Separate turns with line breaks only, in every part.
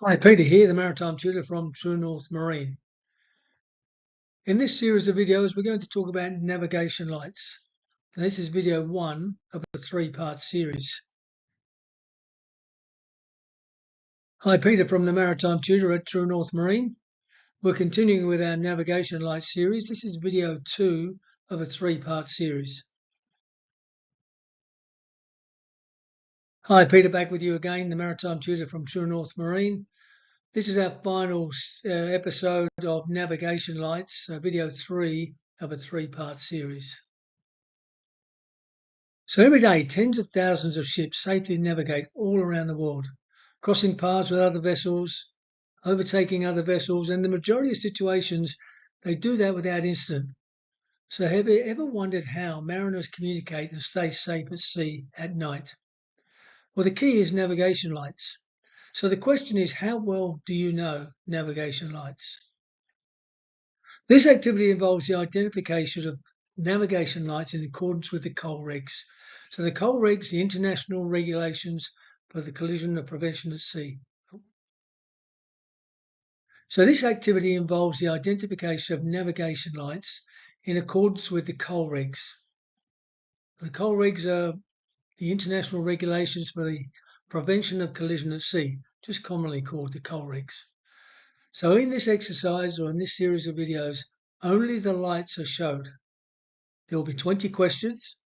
Hi, Peter here, the Maritime Tutor from True North Marine. In this series of videos, we're going to talk about navigation lights. And this is video 1 of a 3-part series. Hi, Peter from the Maritime Tutor at True North Marine. We're continuing with our navigation light series. This is video 2 of a 3-part series. Hi, Peter, back with you again, the Maritime Tutor from True North Marine. This is our final episode of navigation lights, video 3 of a 3-part series. So every day, tens of thousands of ships safely navigate all around the world, crossing paths with other vessels, overtaking other vessels, and in the majority of situations, they do that without incident. So have you ever wondered how mariners communicate and stay safe at sea at night? Well, the key is navigation lights. So the question is, how well do you know navigation lights? This activity involves the identification of navigation lights in accordance with the Colregs. So the Colregs, the international regulations for the collision and prevention at sea. So this activity involves the identification of navigation lights in accordance with the Colregs. The Colregs are the international regulations for the prevention of collision at sea, just commonly called the Colregs. So in this exercise or in this series of videos, only the lights are showed. There will be 20 questions.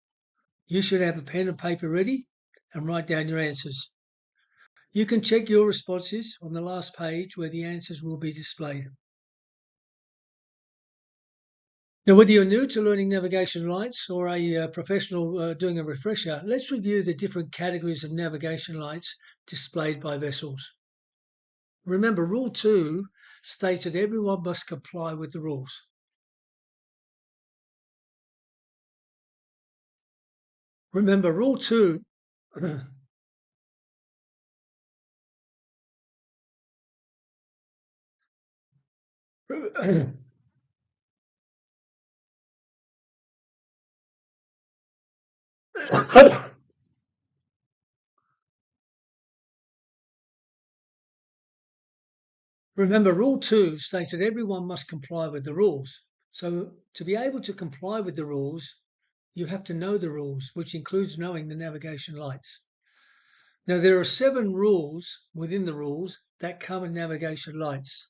You should have a pen and paper ready and write down your answers. You can check your responses on the last page where the answers will be displayed. Now, whether you're new to learning navigation lights or a professional doing a refresher, let's review the different categories of navigation lights displayed by vessels. Remember, Rule 2 states that everyone must comply with the rules. Remember, Rule 2 Remember, Rule 2 states that everyone must comply with the rules. So to be able to comply with the rules, you have to know the rules, which includes knowing the navigation lights. Now, there are 7 rules within the rules that cover navigation lights.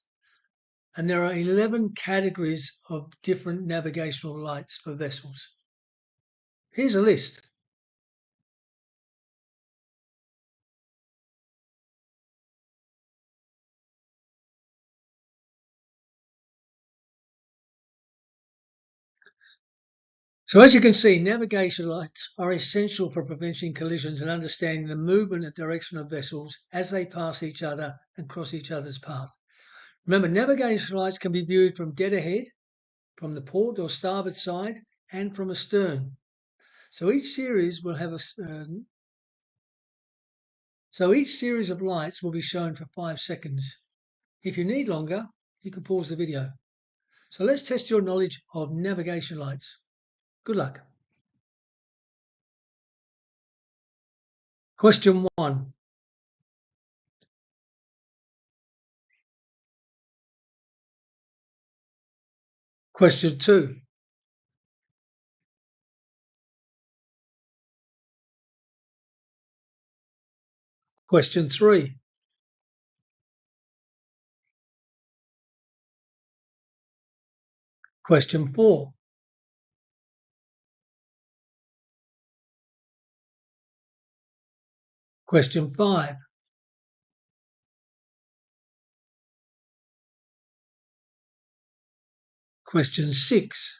And there are 11 categories of different navigational lights for vessels. Here's a list. So as you can see, navigation lights are essential for preventing collisions and understanding the movement and direction of vessels as they pass each other and cross each other's path. Remember, navigation lights can be viewed from dead ahead, from the port or starboard side, and from astern. So each series will have each series of lights will be shown for 5 seconds. If you need longer, you can pause the video. So let's test your knowledge of navigation lights. Good luck. Question 1. Question 2. Question 3. Question 4. Question 5. Question 6.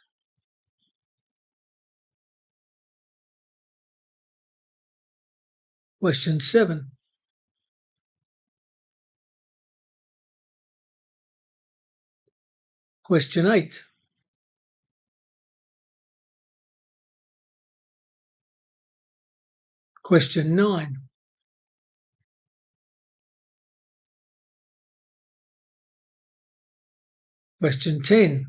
Question 7. Question 8. Question 9. Question 10.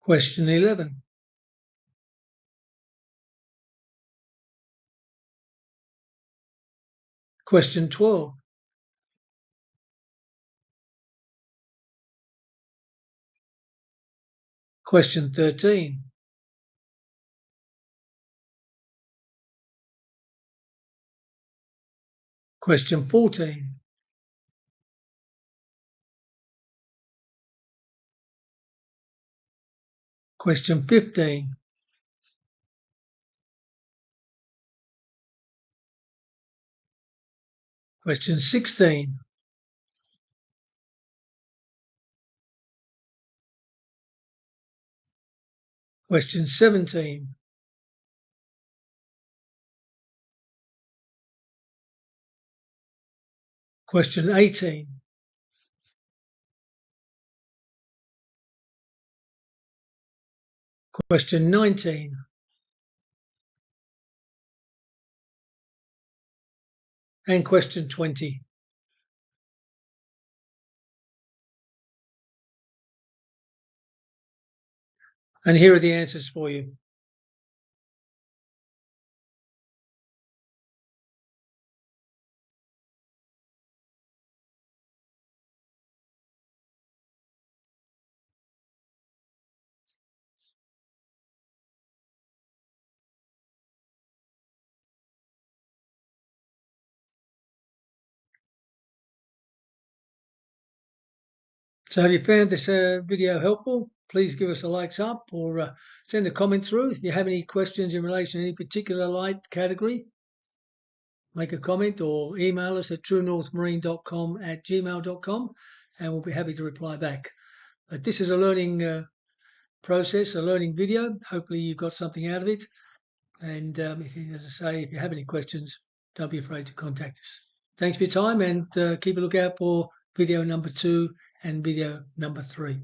Question 11. Question 12. Question 13. Question 14. Question 15. Question 16. Question 17. Question 18. Question 19. And question 20. And here are the answers for you. So have you found this video helpful? Please give us a likes up or send a comment through. If you have any questions in relation to any particular light category, make a comment or email us at truenorthmarine.com@gmail.com and we'll be happy to reply back. But this is a learning process, a learning video. Hopefully you've got something out of it. And as I say, if you have any questions, don't be afraid to contact us. Thanks for your time and keep a lookout for video number 2 and video number 3.